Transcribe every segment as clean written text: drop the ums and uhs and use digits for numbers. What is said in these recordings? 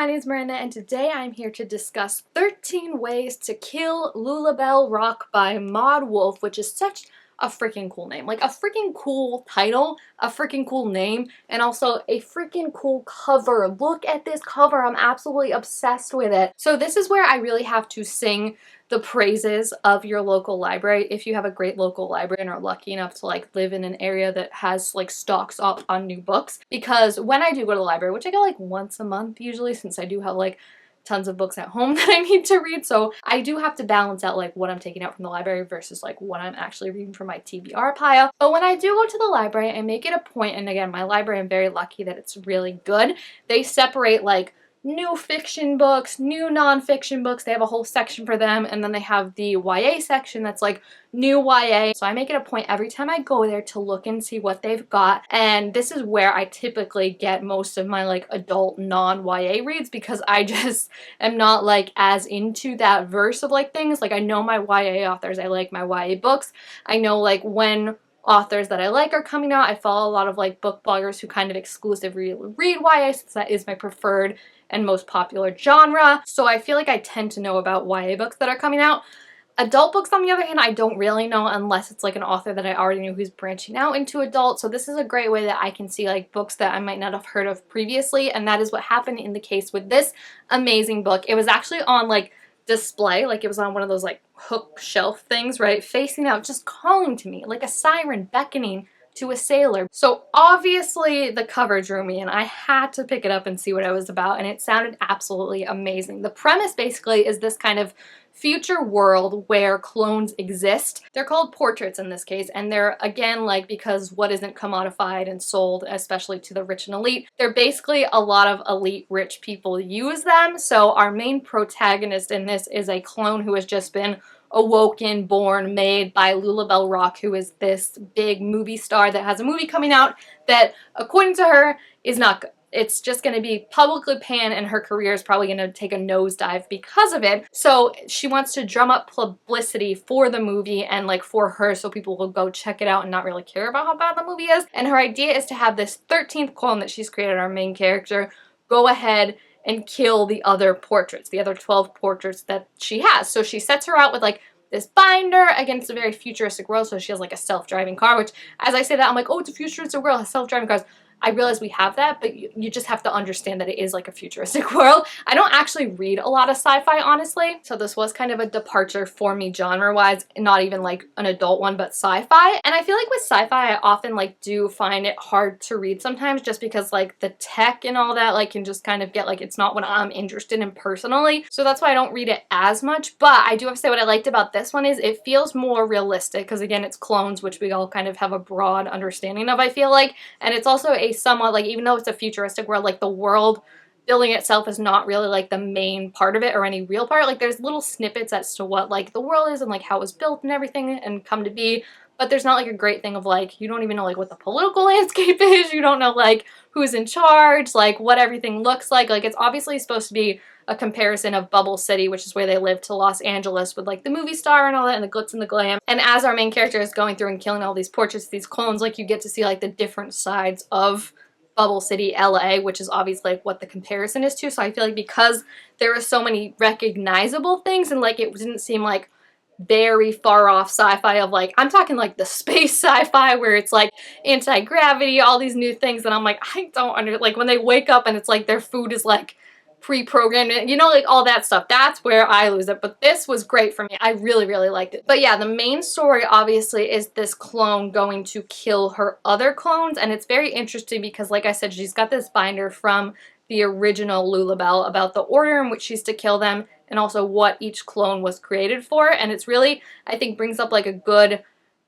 my name is Miranda and today I'm here to discuss 13 ways to kill Lulabelle Rock by Woolf, which is such a freaking cool name. Like a freaking cool title, a freaking cool name, and also a freaking cool cover. Look at this cover, I'm absolutely obsessed with it. So this is where I really have to sing the praises of your local library if you have a great local library and are lucky enough to like live in an area that has like stocks up on new books. Because when I do go to the library, which I go like once a month usually, since I do have like tons of books at home that I need to read, so I do have to balance out like what I'm taking out from the library versus like what I'm actually reading from my TBR pile. But when I do go to the library, I make it a point, and again, my library, I'm very lucky that it's really good. They separate like new fiction books, new nonfiction books. They have a whole section for them, and then they have the YA section that's like new YA. So I make it a point every time I go there to look and see what they've got, and this is where I typically get most of my like adult non-YA reads, because I just am not like as into that verse of like things. Like I know my YA authors, I like my YA books, I know like when authors that I like are coming out. I follow a lot of like book bloggers who kind of exclusively read YA, since that is my preferred and most popular genre. So I feel like I tend to know about YA books that are coming out. Adult books, on the other hand, I don't really know unless it's like an author that I already knew who's branching out into adult. So this is a great way that I can see like books that I might not have heard of previously, and that is what happened in the case with this amazing book. It was actually on like display, like it was on one of those like hook shelf things, right, facing out, just calling to me like a siren beckoning to a sailor. So obviously the cover drew me and I had to pick it up and see what it was about, and it sounded absolutely amazing. The premise basically is this kind of future world where clones exist. They're called portraits in this case, and they're, again, like, because what isn't commodified and sold, especially to the rich and elite, they're basically a lot of elite rich people use them. So our main protagonist in this is a clone who has just been awoken, born, made by Lulabelle Rock, who is this big movie star that has a movie coming out that, according to her, is not good. It's just going to be publicly panned, and her career is probably going to take a nosedive because of it. So she wants to drum up publicity for the movie and like for her, so people will go check it out and not really care about how bad the movie is. And her idea is to have this 13th clone that she's created, our main character, go ahead and kill the other portraits, the other 12 portraits that she has. So she sets her out with like this binder against a very futuristic world. So she has like a self-driving car, which, as I say that, I'm like, oh, it's a futuristic world, it has self-driving cars. I realize we have that, but you just have to understand that it is like a futuristic world. I don't actually read a lot of sci-fi, honestly, so this was kind of a departure for me genre-wise, not even like an adult one, but sci-fi. And I feel like with sci-fi, I often like do find it hard to read sometimes, just because like the tech and all that like can just kind of get like, it's not what I'm interested in personally. So that's why I don't read it as much. But I do have to say what I liked about this one is it feels more realistic, because again, it's clones, which we all kind of have a broad understanding of, I feel like. And it's also a somewhat like, even though it's a futuristic world, like the world building itself is not really like the main part of it or any real part. Like there's little snippets as to what like the world is and like how it was built and everything and come to be, but there's not like a great thing of like, you don't even know like what the political landscape is, you don't know like who's in charge, like what everything looks like. Like it's obviously supposed to be a comparison of Bubble City, which is where they live, to Los Angeles with like the movie star and all that and the glitz and the glam. And as our main character is going through and killing all these portraits, these clones, like you get to see like the different sides of Bubble City, LA, which is obviously like what the comparison is to. So I feel like because there are so many recognizable things and like it didn't seem like very far off sci-fi of like, I'm talking like the space sci-fi where it's like anti-gravity, all these new things, and I'm like, I don't like when they wake up and it's like their food is like pre-programmed, you know, like all that stuff. That's where I lose it. But this was great for me. I really, really liked it. But yeah, the main story obviously is this clone going to kill her other clones, and it's very interesting because, like I said, she's got this binder from the original Lulabelle about the order in which she's to kill them and also what each clone was created for. And it's really, I think, brings up like a good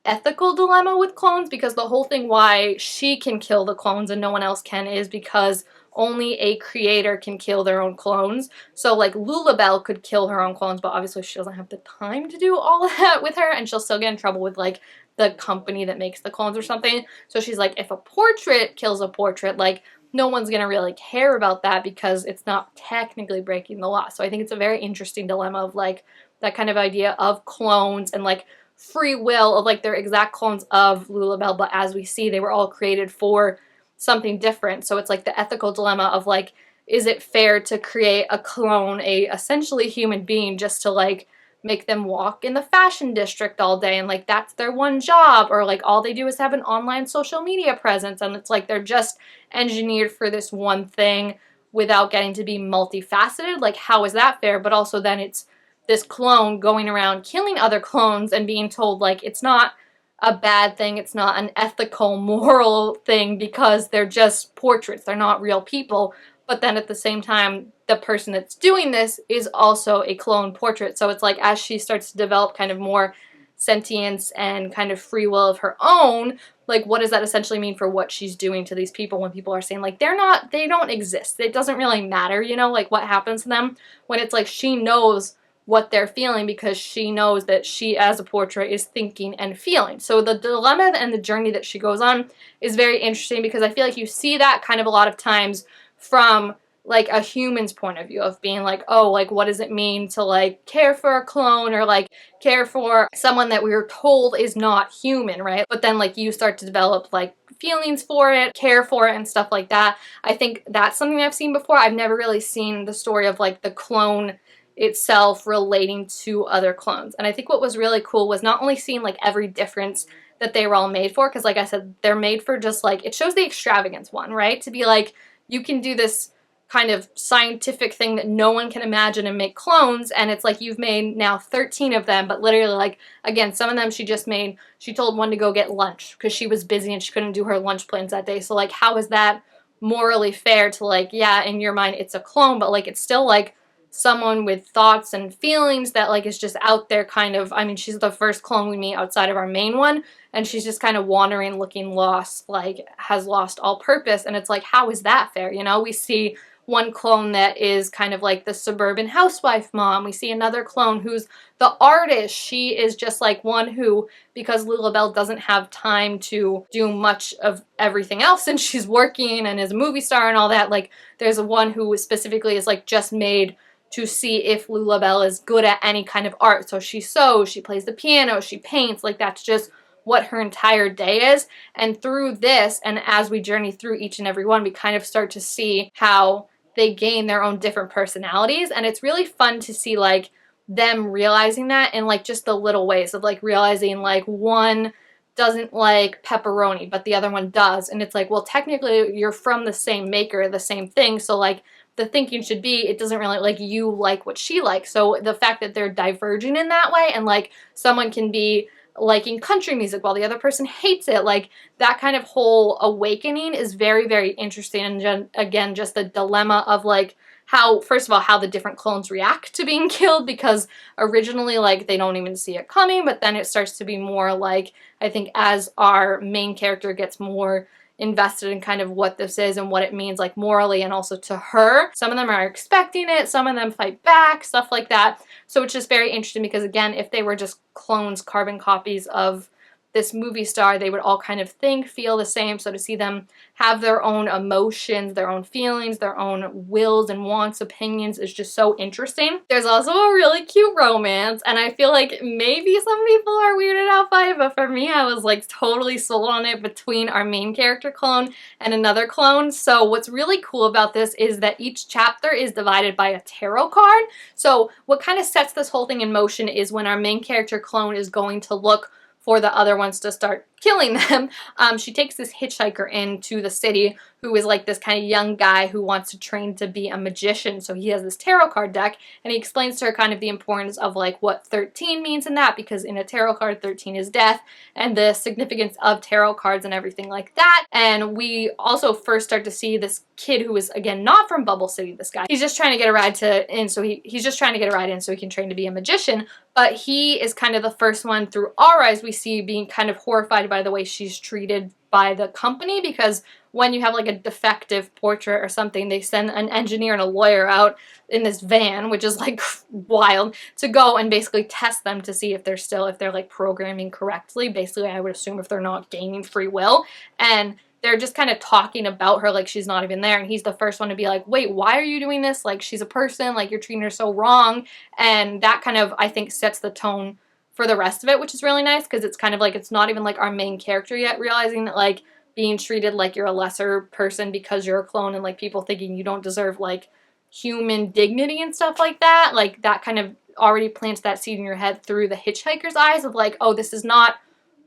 ethical dilemma with clones, because the whole thing why she can kill the clones and no one else can is because only a creator can kill their own clones. So like Lulabelle could kill her own clones, but obviously she doesn't have the time to do all that with her, and she'll still get in trouble with like the company that makes the clones or something. So she's like, if a portrait kills a portrait, like no one's gonna really care about that because it's not technically breaking the law. So I think it's a very interesting dilemma of like that kind of idea of clones and like free will of like they're exact clones of Lulabelle, but as we see, they were all created for something different. So it's like the ethical dilemma of like, is it fair to create a clone, a essentially human being, just to like make them walk in the fashion district all day and like that's their one job, or like all they do is have an online social media presence and it's like they're just engineered for this one thing without getting to be multifaceted. Like, how is that fair? But also then it's this clone going around killing other clones and being told like it's not a bad thing, it's not an ethical, moral thing because they're just portraits, they're not real people. But then at the same time, the person that's doing this is also a clone portrait. So it's like as she starts to develop kind of more sentience and kind of free will of her own, like what does that essentially mean for what she's doing to these people when people are saying like they don't exist. It doesn't really matter, you know, like what happens to them, when it's like she knows what they're feeling because she knows that she as a portrait is thinking and feeling. So the dilemma and the journey that she goes on is very interesting because I feel like you see that kind of a lot of times from like a human's point of view of being like, oh, like what does it mean to like care for a clone or like care for someone that we were told is not human, right? But then like you start to develop like feelings for it, care for it and stuff like that. I think that's something I've seen before. I've never really seen the story of like the clone itself relating to other clones. And I think what was really cool was not only seeing like every difference that they were all made for, because like I said, they're made for just like, it shows the extravagance one, right? To be like, you can do this kind of scientific thing that no one can imagine and make clones, and it's like you've made now 13 of them, but literally like, again, some of them she told one to go get lunch because she was busy and she couldn't do her lunch plans that day. So like, how is that morally fair to like, yeah, in your mind it's a clone, but like it's still like someone with thoughts and feelings that like is just out there kind of, I mean, she's the first clone we meet outside of our main one, and she's just kind of wandering, looking lost, like has lost all purpose, and it's like, how is that fair? You know, we see one clone that is kind of like the suburban housewife mom. We see another clone who's the artist. She is just like one who, because Lulabelle doesn't have time to do much of everything else and she's working and is a movie star and all that, like there's one who specifically is like just made to see if Lulabelle is good at any kind of art. So she sews, she plays the piano, she paints, like that's just what her entire day is. And through this, and as we journey through each and every one, we kind of start to see how they gain their own different personalities. And it's really fun to see like them realizing that in like just the little ways of like realizing like one doesn't like pepperoni, but the other one does. And it's like, well, technically you're from the same maker, the same thing. So like the thinking should be, it doesn't really like you like what she likes. So the fact that they're diverging in that way, and like someone can be liking country music while the other person hates it, like that kind of whole awakening is very, very interesting. And again, just the dilemma of like how, first of all, how the different clones react to being killed, because originally like they don't even see it coming, but then it starts to be more like, I think as our main character gets more invested in kind of what this is and what it means like morally and also to her, some of them are expecting it, some of them fight back, stuff like that. So it's just very interesting because again, if they were just clones, carbon copies of this movie star, they would all kind of think, feel the same. So to see them have their own emotions, their own feelings, their own wills and wants, opinions is just so interesting. There's also a really cute romance, and I feel like maybe some people are weirded out by it, but for me, I was like totally sold on it between our main character clone and another clone. So what's really cool about this is that each chapter is divided by a tarot card. So what kind of sets this whole thing in motion is when our main character clone is going to look for the other ones to start killing them, she takes this hitchhiker into the city who is like this kind of young guy who wants to train to be a magician. So he has this tarot card deck, and he explains to her kind of the importance of like what 13 means in that, because in a tarot card 13 is death, and the significance of tarot cards and everything like that. And we also first start to see this kid who is again not from Bubble City. This guy, he's just trying to get a ride in, so he's just trying to get a ride in so he can train to be a magician. But he is kind of the first one through our eyes we see being kind of horrified by the way she's treated by the company, because when you have like a defective portrait or something, they send an engineer and a lawyer out in this van, which is like wild, to go and basically test them to see if they're like programming correctly. Basically, I would assume if they're not gaining free will. And they're just kind of talking about her like she's not even there, and he's the first one to be like, wait, why are you doing this? Like, she's a person, like you're treating her so wrong. And that kind of, I think, sets the tone for the rest of it, which is really nice, because it's kind of like, it's not even like our main character yet realizing that like being treated like you're a lesser person because you're a clone, and like people thinking you don't deserve like human dignity and stuff like that. Like that kind of already plants that seed in your head through the hitchhiker's eyes of like, oh, this is not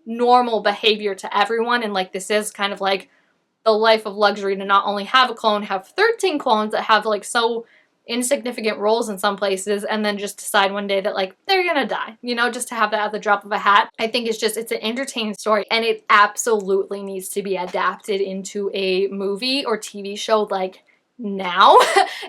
normal behavior to everyone, and like this is kind of like the life of luxury to not only have a clone, have 13 clones that have like so insignificant roles in some places, and then just decide one day that like they're gonna die, you know, just to have that at the drop of a hat. I think it's just, it's an entertaining story, and it absolutely needs to be adapted into a movie or TV show like now.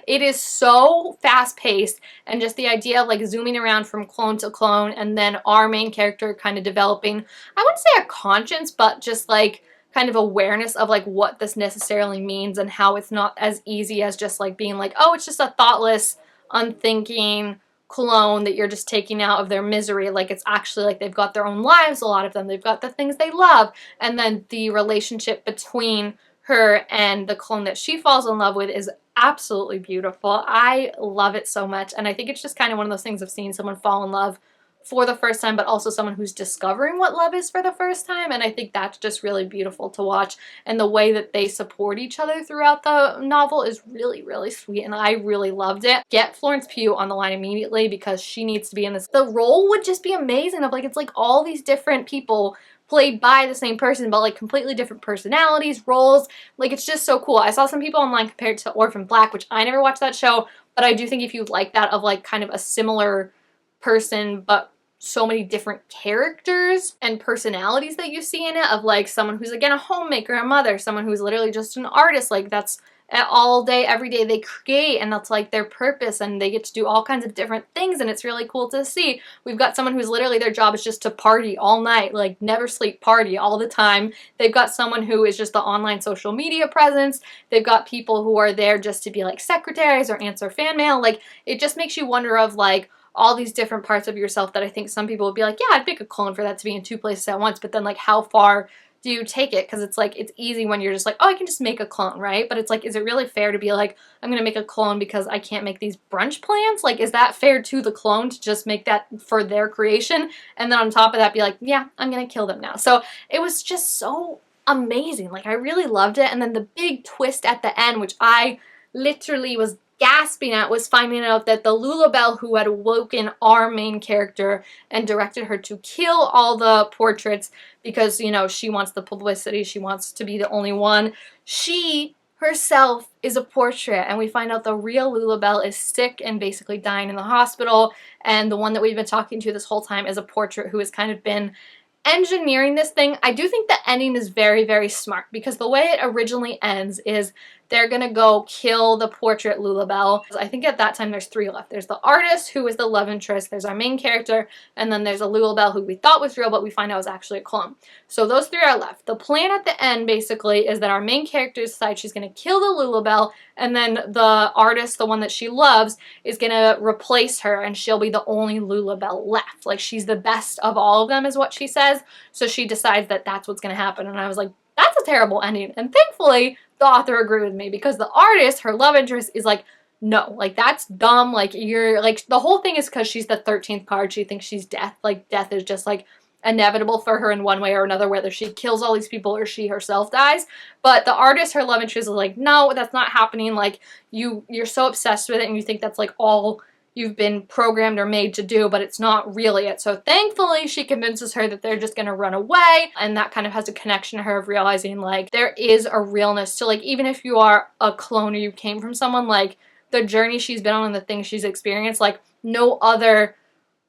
It is so fast paced, and just the idea of like zooming around from clone to clone, and then our main character kind of developing, I wouldn't say a conscience, but just like kind of awareness of like what this necessarily means, and how it's not as easy as just like being like, oh, it's just a thoughtless, unthinking clone that you're just taking out of their misery. Like it's actually like they've got their own lives, a lot of them, they've got the things they love, and then the relationship between her and the clone that she falls in love with is absolutely beautiful. I love it so much, and I think it's just kind of one of those things of seeing someone fall in love for the first time, but also someone who's discovering what love is for the first time, and I think that's just really beautiful to watch, and the way that they support each other throughout the novel is really, really sweet, and I really loved it. Get Florence Pugh on the line immediately because she needs to be in this. The role would just be amazing of like, it's like all these different people played by the same person, but like completely different personalities, roles. Like it's just so cool. I saw some people online compared to Orphan Black, which I never watched that show, but I do think if you like that of like kind of a similar person, but so many different characters and personalities that you see in it, of like someone who's again a homemaker, a mother, someone who's literally just an artist, like that's all day every day they create, and that's like their purpose, and they get to do all kinds of different things, and it's really cool to see. We've got someone who's literally their job is just to party all night, like never sleep, party all the time. They've got someone who is just the online social media presence. They've got people who are there just to be like secretaries or answer fan mail. Like it just makes you wonder of like all these different parts of yourself that I think some people would be like, yeah, I'd make a clone for that to be in 2 places at once, but then like how far do you take it? Because it's like, it's easy when you're just like, oh, I can just make a clone, right? But it's like, is it really fair to be like, I'm gonna make a clone because I can't make these brunch plans? Like, is that fair to the clone to just make that for their creation, and then on top of that be like, yeah, I'm gonna kill them now? So it was just so amazing. Like I really loved it. And then the big twist at the end, which I literally was gasping at, was finding out that the Lulabelle who had awoken our main character and directed her to kill all the portraits because, you know, she wants the publicity, she wants to be the only one, she herself is a portrait, and we find out the real Lulabelle is sick and basically dying in the hospital, and the one that we've been talking to this whole time is a portrait who has kind of been engineering this thing. I do think the ending is very, very smart, because the way it originally ends is they're gonna go kill the portrait Lulabelle. I think at that time there's 3 left. There's the artist, who is the love interest, there's our main character, and then there's a Lulabelle who we thought was real, but we find out was actually a clone. So those 3 are left. The plan at the end basically is that our main character decides she's gonna kill the Lulabelle, and then the artist, the one that she loves, is gonna replace her, and she'll be the only Lulabelle left. Like she's the best of all of them is what she says. So she decides that that's what's gonna happen, and I was like, that's a terrible ending. And thankfully the author agreed with me, because the artist, her love interest, is like, no, like that's dumb. Like you're like, the whole thing is because she's the 13th card, she thinks she's death. Like death is just like inevitable for her in one way or another, whether she kills all these people or she herself dies. But the artist, her love interest, is like, no, that's not happening. Like you're so obsessed with it, and you think that's like all you've been programmed or made to do, but it's not really it. So thankfully she convinces her that they're just gonna run away, and that kind of has a connection to her of realizing like there is a realness to like, even if you are a clone or you came from someone, like the journey she's been on and the things she's experienced, like no other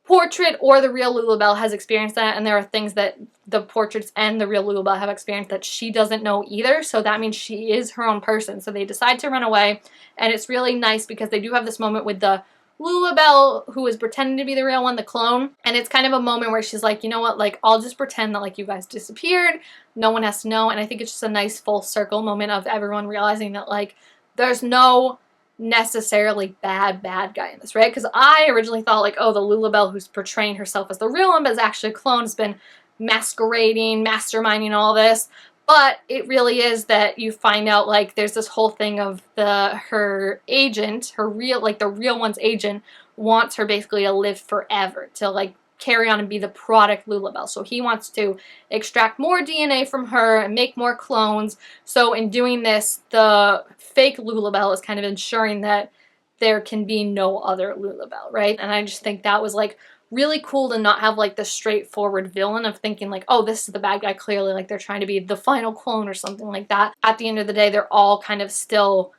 portrait or the real Lulabelle has experienced that, and there are things that the portraits and the real Lulabelle have experienced that she doesn't know either, so that means she is her own person. So they decide to run away, and it's really nice because they do have this moment with the Lulabelle who is pretending to be the real one, the clone, and it's kind of a moment where she's like, you know what, like I'll just pretend that like you guys disappeared, no one has to know. And I think it's just a nice full circle moment of everyone realizing that like there's no necessarily bad guy in this, right? Because I originally thought like, oh, the Lulabelle who's portraying herself as the real one but is actually a clone has been masquerading, masterminding all this. But it really is that you find out like there's this whole thing of her agent, her real, like the real one's agent, wants her basically to live forever, to like carry on and be the product Lulabelle. So he wants to extract more DNA from her and make more clones. So in doing this, the fake Lulabelle is kind of ensuring that there can be no other Lulabelle, right? And I just think that was like really cool to not have like the straightforward villain of thinking like, oh, this is the bad guy, clearly like they're trying to be the final clone or something like that. At the end of the day, they're all kind of still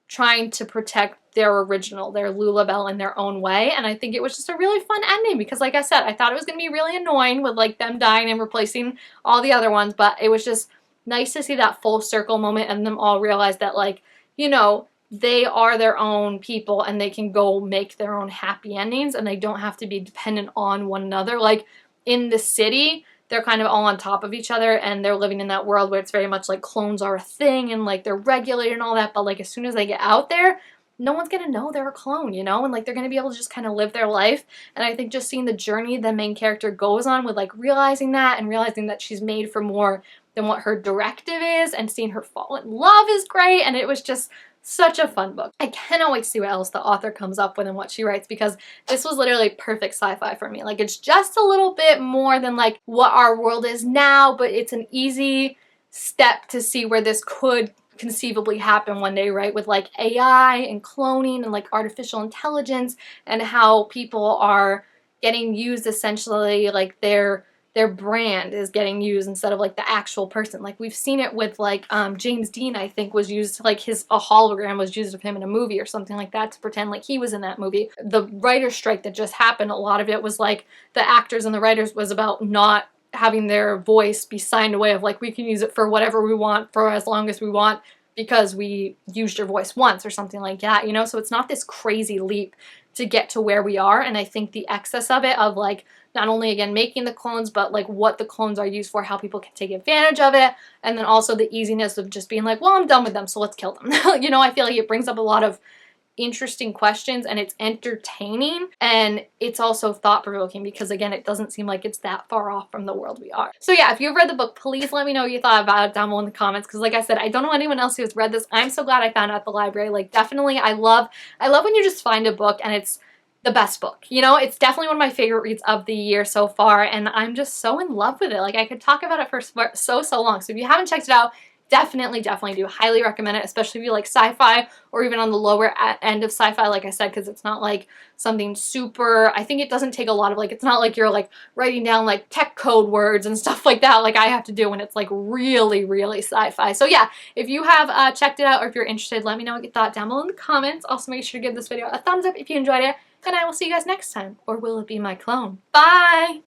trying to protect their original, their Lulabelle, in their own way. And I think it was just a really fun ending because, like I said, I thought it was going to be really annoying with like them dying and replacing all the other ones, but it was just nice to see that full circle moment and them all realize that, like, you know, they are their own people and they can go make their own happy endings and they don't have to be dependent on one another. Like in the city, they're kind of all on top of each other and they're living in that world where it's very much like clones are a thing and like they're regulated and all that, but like as soon as they get out there, no one's gonna know they're a clone, you know, and like they're gonna be able to just kind of live their life. And I think just seeing the journey the main character goes on with like realizing that and realizing that she's made for more than what her directive is and seeing her fall in love is great. And it was just such a fun book. I cannot wait to see what else the author comes up with and what she writes because this was literally perfect sci-fi for me. Like it's just a little bit more than like what our world is now, but it's an easy step to see where this could conceivably happen one day, right? With like AI and cloning and like artificial intelligence and how people are getting used essentially like their brand is getting used instead of like the actual person. Like we've seen it with like James Dean, I think, was used, like a hologram was used of him in a movie or something like that to pretend like he was in that movie. The writer's strike that just happened, a lot of it was like the actors and the writers was about not having their voice be signed away of like we can use it for whatever we want for as long as we want because we used your voice once or something like that, you know? So it's not this crazy leap to get to where we are. And I think the excess of it, of like not only again making the clones, but like what the clones are used for, how people can take advantage of it, and then also the easiness of just being like, well, I'm done with them, so let's kill them. You know, I feel like it brings up a lot of interesting questions and it's entertaining and it's also thought-provoking because again it doesn't seem like it's that far off from the world we are. So yeah, if you've read the book, please let me know what you thought about it down below in the comments because like I said, I don't know anyone else who has read this. I'm so glad I found it at the library. Like definitely I love when you just find a book and it's the best book, you know? It's definitely one of my favorite reads of the year so far and I'm just so in love with it. Like I could talk about it for so long. So if you haven't checked it out, definitely do. Highly recommend it, especially if you like sci-fi or even on the lower end of sci-fi, like I said, because it's not like something super, I think it doesn't take a lot of like, it's not like you're like writing down like tech code words and stuff like that like I have to do when it's like really, really sci-fi. So yeah, if you have checked it out or if you're interested, let me know what you thought down below in the comments. Also make sure to give this video a thumbs up if you enjoyed it, and I will see you guys next time. Or will it be my clone? Bye!